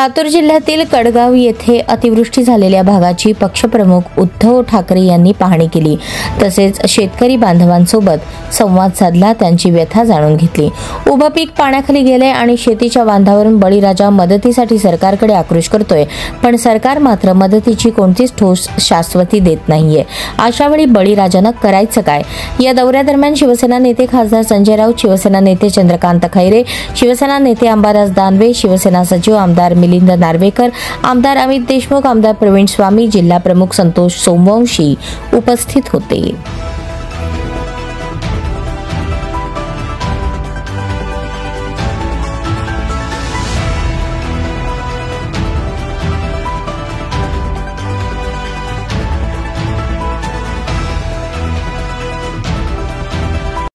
लातूर जिल्ह्यातील कडगाव येथे अतिवृष्टी झालेल्या भागाची पक्षप्रमुख उद्धव ठाकरे यांनी पाहणी केली। तसेच शेतकरी बांधवांसोबत संवाद साधला, त्यांची व्यथा जाणून घेतली। उभं पीक पाण्याखाली गेले आणि शेतीच्या बांधावरून बळीराजा मदतीसाठी सरकारकडे आक्रोश करतोय, पण सरकार मात्र मदतीची कोणतीच ठोस शाश्वती देत नाहीये। अशावेळी बळीराजानं करायचं काय? या दौऱ्यादरम्यान शिवसेना नेते खासदार संजय राऊत, शिवसेना नेते चंद्रकांत खैरे, शिवसेना नेते अंबादास दानवे, शिवसेना सचिव आमदार मिलिंद नार्वेकर, आमदार अमित देशमुख, आमदार प्रवीण स्वामी, जिल्हा प्रमुख संतोष सोमवंशी उपस्थित होते।